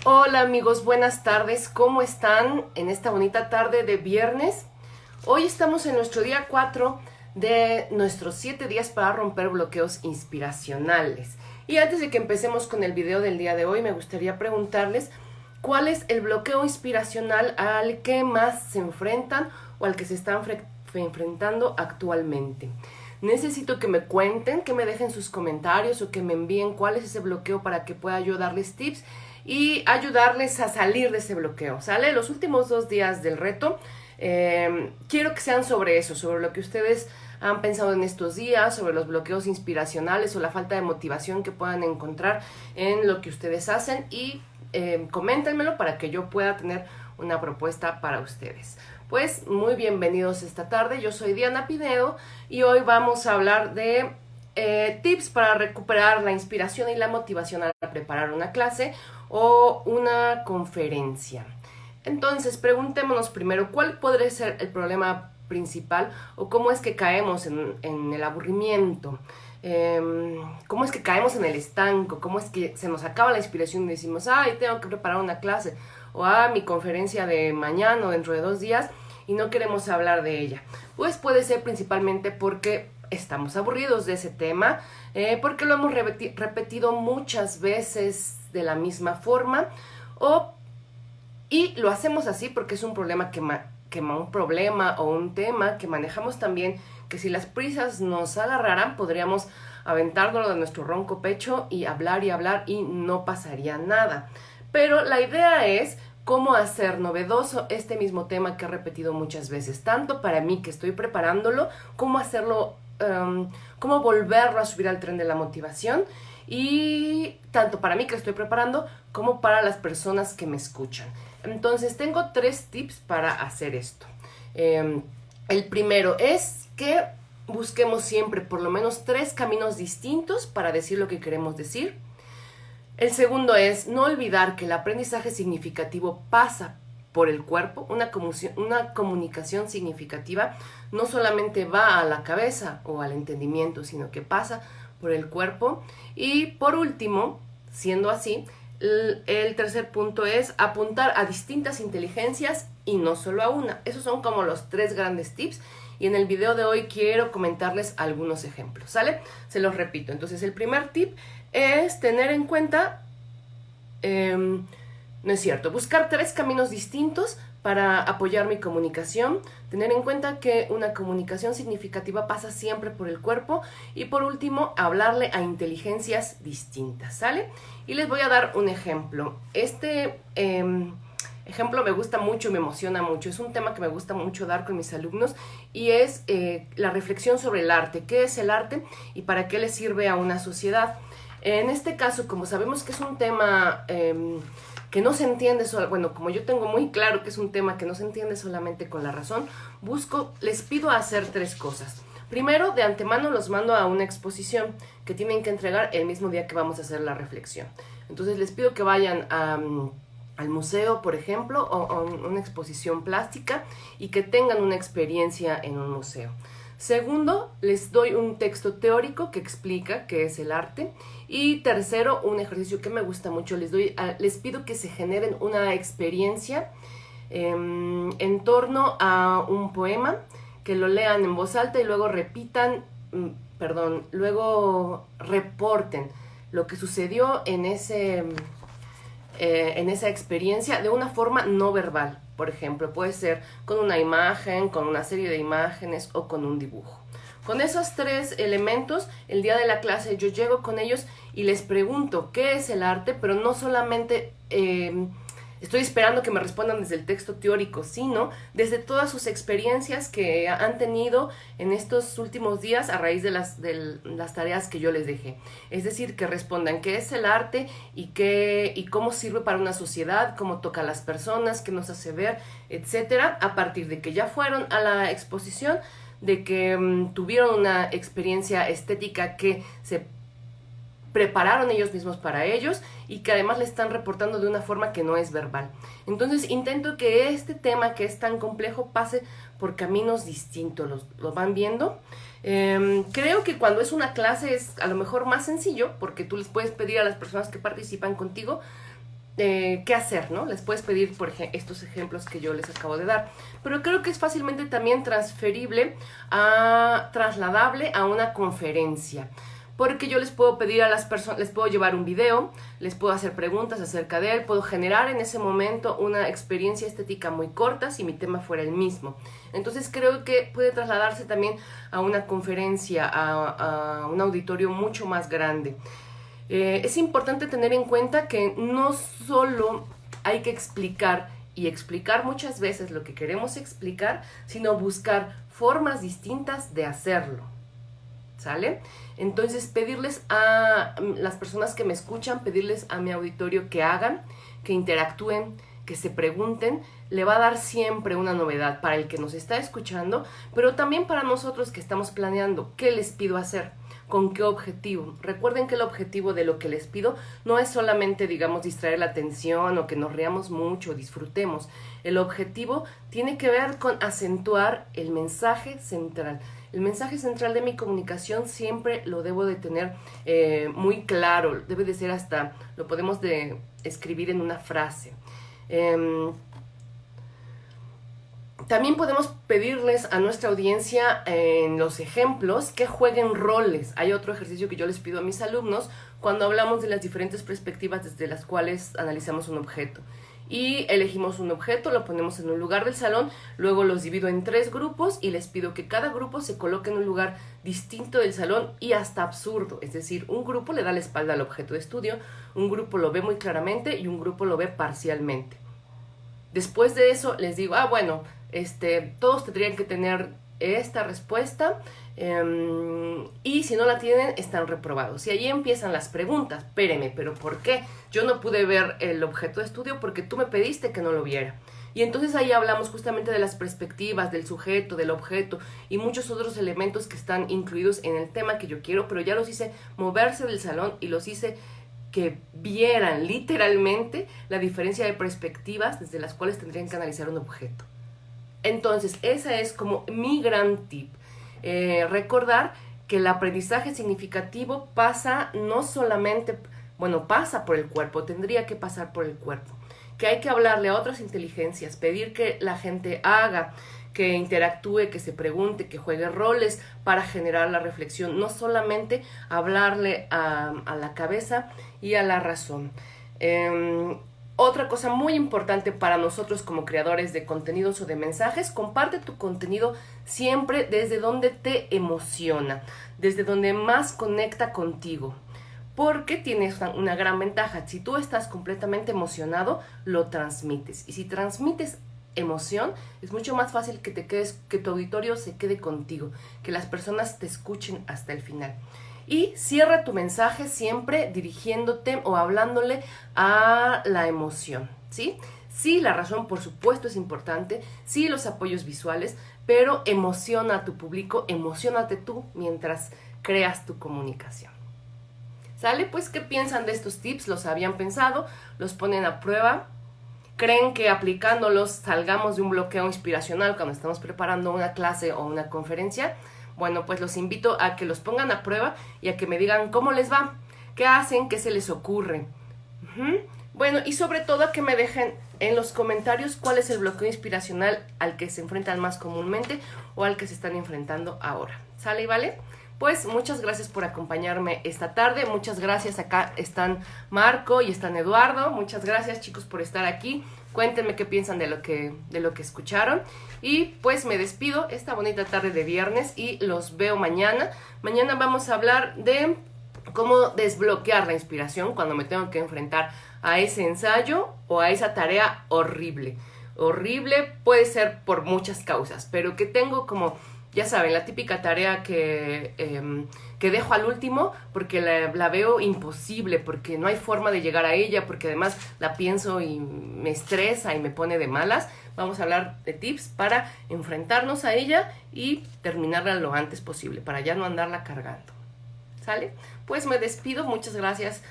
Hola amigos, buenas tardes, ¿cómo están en esta bonita tarde de viernes? Hoy estamos en nuestro día 4 de nuestros 7 días para romper bloqueos inspiracionales. Y antes de que empecemos con el video del día de hoy, me gustaría preguntarles cuál es el bloqueo inspiracional al que más se enfrentan o al que se están enfrentando actualmente. Necesito que me cuenten, que me dejen sus comentarios o que me envíen cuál es ese bloqueo para que pueda yo darles tips y ayudarles a salir de ese bloqueo, ¿sale? Los últimos 2 días del reto quiero que sean sobre eso, sobre lo que ustedes han pensado en estos días, sobre los bloqueos inspiracionales o la falta de motivación que puedan encontrar en lo que ustedes hacen y coméntenmelo para que yo pueda tener una propuesta para ustedes. Pues muy bienvenidos esta tarde, yo soy Diana Pinedo y hoy vamos a hablar de tips para recuperar la inspiración y la motivación al preparar una clase o una conferencia. Entonces, preguntémonos primero, ¿cuál podría ser el problema principal o cómo es que caemos en el aburrimiento? ¿Cómo es que caemos en el estanco? ¿Cómo es que se nos acaba la inspiración y decimos, ay, tengo que preparar una clase o mi conferencia de mañana o dentro de 2 días y no queremos hablar de ella? Pues puede ser principalmente porque estamos aburridos de ese tema, porque lo hemos repetido muchas veces de la misma forma y lo hacemos así porque es un problema un problema o un tema que manejamos también, que si las prisas nos agarraran podríamos aventárnoslo de nuestro ronco pecho y hablar y no pasaría nada. Pero la idea es cómo hacer novedoso este mismo tema que he repetido muchas veces, tanto para mí que estoy preparándolo, cómo hacerlo, cómo volverlo a subir al tren de la motivación, y tanto para mí que estoy preparando como para las personas que me escuchan. Entonces tengo 3 tips para hacer esto. El primero es que busquemos siempre por lo menos 3 caminos distintos para decir lo que queremos decir. El segundo es no olvidar que el aprendizaje significativo pasa por el cuerpo. Una comunicación significativa no solamente va a la cabeza o al entendimiento, sino que pasa por el cuerpo. Y por último, siendo así, el tercer punto es apuntar a distintas inteligencias y no solo a una. Esos son como los 3 grandes tips. Y en el video de hoy quiero comentarles algunos ejemplos, ¿sale? Se los repito. Entonces, el primer tip es tener en cuenta, no es cierto, buscar 3 caminos distintos para apoyar mi comunicación, tener en cuenta que una comunicación significativa pasa siempre por el cuerpo y por último, hablarle a inteligencias distintas, ¿sale? Y les voy a dar un ejemplo. Este ejemplo me gusta mucho, me emociona mucho, es un tema que me gusta mucho dar con mis alumnos y es la reflexión sobre el arte. ¿Qué es el arte y para qué le sirve a una sociedad? En este caso, como sabemos que es un tema que no se entiende bueno, como yo tengo muy claro que es un tema que no se entiende solamente con la razón, les pido hacer 3 cosas. Primero, de antemano los mando a una exposición que tienen que entregar el mismo día que vamos a hacer la reflexión. Entonces les pido que vayan al museo, por ejemplo, o a una exposición plástica y que tengan una experiencia en un museo. Segundo, les doy un texto teórico que explica qué es el arte. Y tercero, un ejercicio que me gusta mucho, les pido que se generen una experiencia en torno a un poema, que lo lean en voz alta y luego luego reporten lo que sucedió en esa experiencia de una forma no verbal. Por ejemplo, puede ser con una imagen, con una serie de imágenes o con un dibujo. Con esos 3 elementos, el día de la clase yo llego con ellos y les pregunto qué es el arte, pero no solamente estoy esperando que me respondan desde el texto teórico, sino desde todas sus experiencias que han tenido en estos últimos días a raíz de las tareas que yo les dejé. Es decir, que respondan qué es el arte y cómo sirve para una sociedad, cómo toca a las personas, qué nos hace ver, etcétera, a partir de que ya fueron a la exposición, de que tuvieron una experiencia estética que se prepararon ellos mismos para ellos y que además le están reportando de una forma que no es verbal. Entonces intento que este tema que es tan complejo pase por caminos distintos, ¿lo van viendo? Creo que cuando es una clase es a lo mejor más sencillo porque tú les puedes pedir a las personas que participan contigo qué hacer, ¿no? Les puedes pedir, por ejemplo, estos ejemplos que yo les acabo de dar. Pero creo que es fácilmente también trasladable a una conferencia. Porque yo les puedo pedir a las personas, les puedo llevar un video, les puedo hacer preguntas acerca de él, puedo generar en ese momento una experiencia estética muy corta si mi tema fuera el mismo. Entonces creo que puede trasladarse también a una conferencia, a un auditorio mucho más grande. Es importante tener en cuenta que no solo hay que explicar y explicar muchas veces lo que queremos explicar, sino buscar formas distintas de hacerlo. ¿Sale? Entonces pedirles a las personas que me escuchan, pedirles a mi auditorio que hagan, que interactúen, que se pregunten, le va a dar siempre una novedad para el que nos está escuchando, pero también para nosotros que estamos planeando qué les pido hacer, con qué objetivo. Recuerden que el objetivo de lo que les pido no es solamente, digamos, distraer la atención o que nos riamos mucho, disfrutemos. El objetivo tiene que ver con acentuar el mensaje central. El mensaje central de mi comunicación siempre lo debo de tener muy claro, debe de ser hasta, lo podemos escribir en una frase. También podemos pedirles a nuestra audiencia en los ejemplos que jueguen roles. Hay otro ejercicio que yo les pido a mis alumnos cuando hablamos de las diferentes perspectivas desde las cuales analizamos un objeto. Y elegimos un objeto, lo ponemos en un lugar del salón, luego los divido en 3 grupos y les pido que cada grupo se coloque en un lugar distinto del salón y hasta absurdo. Es decir, un grupo le da la espalda al objeto de estudio, un grupo lo ve muy claramente y un grupo lo ve parcialmente. Después de eso les digo, bueno, todos tendrían que tener esta respuesta y si no la tienen están reprobados. Y ahí empiezan las preguntas. Espéreme, ¿pero por qué? Yo no pude ver el objeto de estudio porque tú me pediste que no lo viera. Y entonces ahí hablamos justamente de las perspectivas, del sujeto, del objeto y muchos otros elementos que están incluidos en el tema que yo quiero, pero ya los hice moverse del salón y los hice que vieran literalmente la diferencia de perspectivas desde las cuales tendrían que analizar un objeto. Entonces, ese es como mi gran tip. Recordar que el aprendizaje significativo pasa no solamente, pasa por el cuerpo, tendría que pasar por el cuerpo. Que hay que hablarle a otras inteligencias, pedir que la gente haga, que interactúe, que se pregunte, que juegue roles para generar la reflexión. No solamente hablarle a la cabeza y a la razón. Otra cosa muy importante para nosotros como creadores de contenidos o de mensajes, comparte tu contenido siempre desde donde te emociona, desde donde más conecta contigo, porque tienes una gran ventaja. Si tú estás completamente emocionado, lo transmites. Y si transmites emoción, es mucho más fácil que que tu auditorio se quede contigo, que las personas te escuchen hasta el final. Y cierra tu mensaje siempre dirigiéndote o hablándole a la emoción, ¿sí? Sí, la razón, por supuesto, es importante, sí, los apoyos visuales, pero emociona a tu público, emociónate tú mientras creas tu comunicación. ¿Sale? Pues, ¿qué piensan de estos tips? ¿Los habían pensado? ¿Los ponen a prueba? ¿Creen que aplicándolos salgamos de un bloqueo inspiracional cuando estamos preparando una clase o una conferencia? Bueno, pues los invito a que los pongan a prueba y a que me digan cómo les va, qué hacen, qué se les ocurre. Bueno, y sobre todo a que me dejen en los comentarios cuál es el bloqueo inspiracional al que se enfrentan más comúnmente o al que se están enfrentando ahora. ¿Sale y vale? Pues muchas gracias por acompañarme esta tarde. Muchas gracias. Acá están Marco y están Eduardo. Muchas gracias, chicos, por estar aquí. Cuéntenme qué piensan de lo que escucharon. Y pues me despido esta bonita tarde de viernes y los veo mañana. Mañana vamos a hablar de cómo desbloquear la inspiración cuando me tengo que enfrentar a ese ensayo o a esa tarea horrible. Horrible puede ser por muchas causas, pero que tengo como, ya saben, la típica tarea que dejo al último porque la veo imposible, porque no hay forma de llegar a ella, porque además la pienso y me estresa y me pone de malas. Vamos a hablar de tips para enfrentarnos a ella y terminarla lo antes posible, para ya no andarla cargando. ¿Sale? Pues me despido, muchas gracias